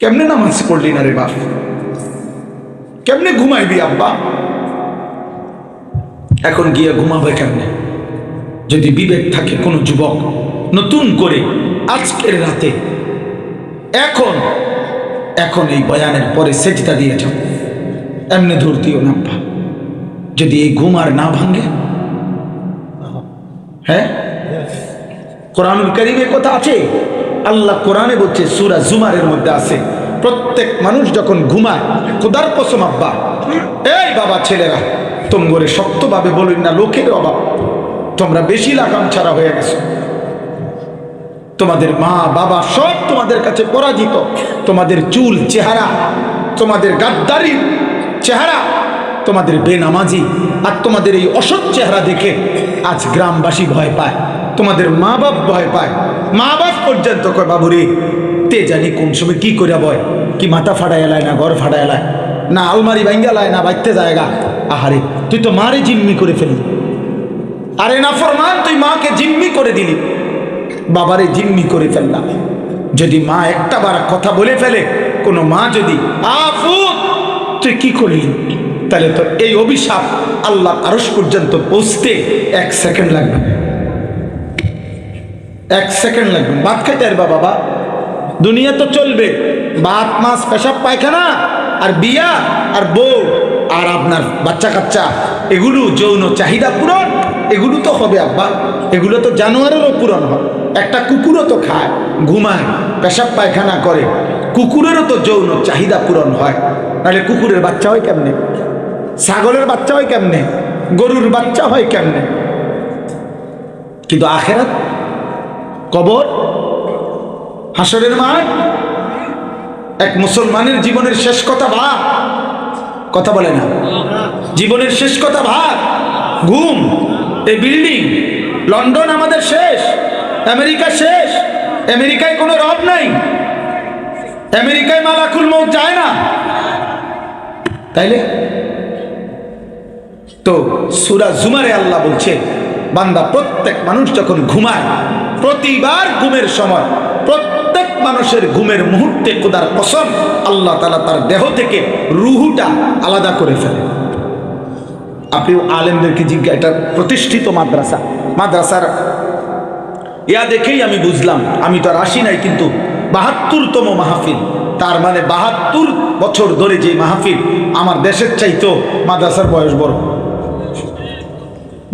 কেমনে নামাজ পড়লি না রে বাপ? কেমনে ঘুমাইবি আব্বা? এখন গিয়ে ঘুমাবে কেমনে? যদি বিবেক থাকে কোনো যুবক নতুন করে আজকের রাতে এখন এই বয়ানের পরে সেজদা দিয়ে যাও, এমনি ধর দিও না আব্বা। যদি এই ঘুম আর না ভাঙে, হ্যাঁ, কোরআনুল কারীমে কথা আছে, আল্লাহ কোরআনে বলছে, সূরা জুমারের মধ্যে আছে, প্রত্যেক মানুষ যখন ঘুমায়, খোদার কসম আব্বা, এই বাবা ছেলেরা, তোমরা শক্তভাবে বলুন না, লোকের অভাব, তোমরা বেশি লাগাম ছাড়া হয়ে গেছো। তোমাদের মা বাবা সব তোমাদের কাছে পরাজিত। তোমাদের চুল চেহারা, তোমাদের গাদ্দারির চেহারা, তোমাদের বেনামাজি আর তোমাদের এই অসৎ চেহারা দেখে আজ গ্রামবাসী ভয় পায়, তোমাদের মা বাপ ভয় পায়। মা বাপ পর্যন্ত কয়, বাবুরে তে জানি কোন সময় কি করে বয়, কি মাথা ফাড়া এলায় না ঘর ফাড়া এলায় না আলমারি ভাঙ্গা লায় না বাইতে জায়গা। আহারে তুই তো মারে জিম্মি করে ফেলি। আরে না ফরমান, তুই মাকে জিম্মি করে দিলি, বাবারে জিম্মি করে ফেললাম। যদি মা একটা বার কথা বলে ফেলে, কোনো মা যদি আফু তুই কি করলি, তাহলে তো এই অভিশাপ আল্লাহ আরশ পর্যন্ত পৌঁছতে 1 সেকেন্ড লাগবে। 1 সেকেন্ড লাগবে। ভাত খাইতে পারবা বাবা? দুনিয়া তো চলবে, ভাত মাছ পেশাব পায়খানা আর বিয়া আর বউ আর আপনার বাচ্চা কাচ্চা, এগুলো যৌন চাহিদা পূরণ, এগুলো তো হবে আব্বা। এগুলো তো জানোয়ারেরও পূরণ হয়। একটা কুকুরও তো খায়, ঘুমায়, পেশাব পায়খানা করে, কুকুরেরও তো যৌন চাহিদা পূরণ হয়। নাহলে কুকুরের বাচ্চা হয় কেমনে? ছাগলের বাচ্চা হয় কেমনে? গরুর বাচ্চা হয় কেমনে? কিন্তু আখেরাত, কবর, হাসরের মাঠ, এক মুসলমানের জীবনের শেষ কথা ভাব, কথা বলে না, জীবনের শেষ কথা ভাব, ঘুম। এই বিল্ডিং, লন্ডন আমাদের শেষ, আমেরিকা শেষ। আমেরিকায় কোনো রব নাই, আমেরিকায় মালাকুল মউত যায় না, তাইলে তো সূরা জুমারে আল্লাহ বলছে, বান্দা প্রত্যেক মানুষ যখন ঘুমায়, প্রতিবার ঘুমের সময়, প্রত্যেক মানুষের ঘুমের মুহূর্তে খোদার কসম আল্লাহ তাআলা তার দেহ থেকে রুহুটা আলাদা করে ফেলে। আপনি আলেমদেরকে জিজ্ঞাসা, এটা প্রতিষ্ঠিত মাদ্রাসা, মাদ্রাসার ইয়া দেখেই আমি বুঝলাম, আমি তো আর আসি নাই, কিন্তু ৭২তম মাহফিল, তার মানে ৭২ বছর ধরে যে মাহফিল, আমার দেশের চাইতো মাদ্রাসার বয়স বড়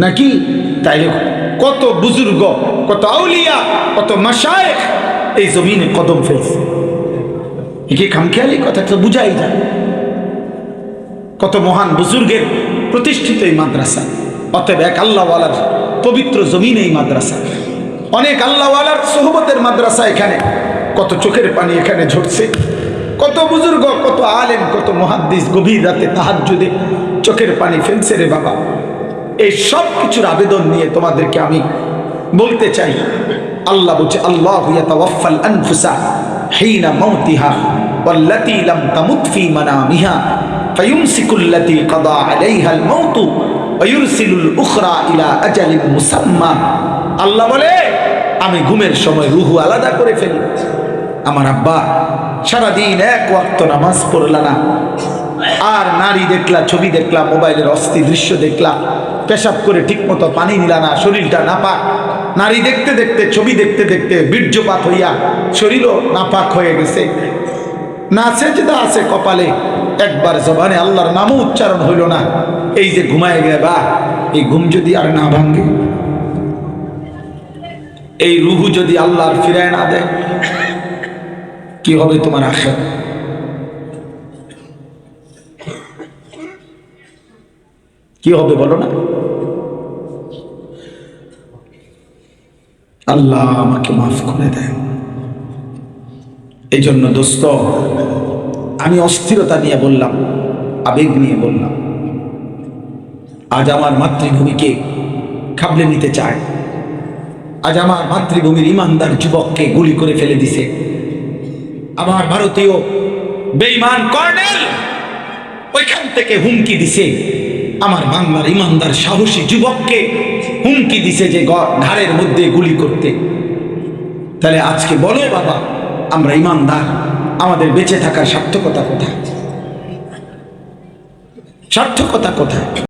নাকি? তাইলে কত বুজুর্গ, কত আউলিয়া, কত মাশায়েখ এই জমিনে কদম ফেলছে। একে খামখেয়ালি কথা তো বুঝাই যায়। কত মহান বুজুর্গের প্রতিষ্ঠিত এই মাদ্রাসা। অতএব এক আল্লাহওয়ালার পবিত্র জমিনে এই মাদ্রাসা, অনেক আল্লাহওয়ালার সোহবতের মাদ্রাসা। এখানে কত চোখের পানি এখানে ঝরছে, কত বুজুর্গ, কত আলেম, কত মুহাদ্দিস গভীর রাতে তাহাজ্জুদে চোখের পানি ফেলছে রে বাবা। এই সব কিছুর আবেদন নিয়ে তোমাদেরকে আমি বলতে চাই, আল্লাহ বলছে, আল্লাহু ইয়াতাওয়াফাল আনফুসা হিনা মাউতিহা ওয়াল্লাতী লাম তামুত ফী মানামিহা ফায়ুমসিকুল্লাতী কাদা আলাইহাল মাউত ওয়া ইউরসিলুল উখরা ইলা আজালিন মুসাম্মা। আল্লাহ বলে, আমি ঘুমের সময় রুহু আলাদা করে ফেলি। আমার আব্বা সারাদিন এক ওয়াক্ত নামাজ পড়লা না, আর নারী দেখলা, ছবি দেখলা, মোবাইলের অস্থির দৃশ্য দেখলা, পেশাব করে ঠিক মতো পানি নিলা না, শরীরটা নাপাক, নারী দেখতে দেখতে, ছবি দেখতে দেখতে বীর্যপাত হইয়া শরীরও নাপাক হয়ে গেছে, না সেজদা আছে কপালে, একবার জবানে আল্লাহর নামও উচ্চারণ হইল না। এই যে ঘুমায় গেবা, এই ঘুম যদি আর না ভাঙ্গে, এই রুহু যদি আল্লাহর ফিরায় না দেয়, কি হবে তোমার আখিরাত? কি হবে বলো না? আল্লাহ আমাকে মাফ করে দেয়। এই জন্য দোস্ত, আমি অস্থিরতা নিয়ে বললাম, আবেগ নিয়ে বললাম। আজ আমার মাতৃভূমিকে খাবলে নিতে চায়, আজ আমার মাতৃভূমির ইমানদার যুবককে গুলি করে ফেলে দিছে আমার ভারতীয় বেঈমান কর্নেল, ওইখান থেকে হুমকি দিছে আমার বাংলার ইমানদার সাহসী যুবককে, হুমকি দিছে যে ঘাড়ের মধ্যে গুলি করতে। তাহলে আজকে বলো বাবা, আমরা ইমানদার, আমাদের বেঁচে থাকার সার্থকতা কোথায়? সার্থকতা কোথায়?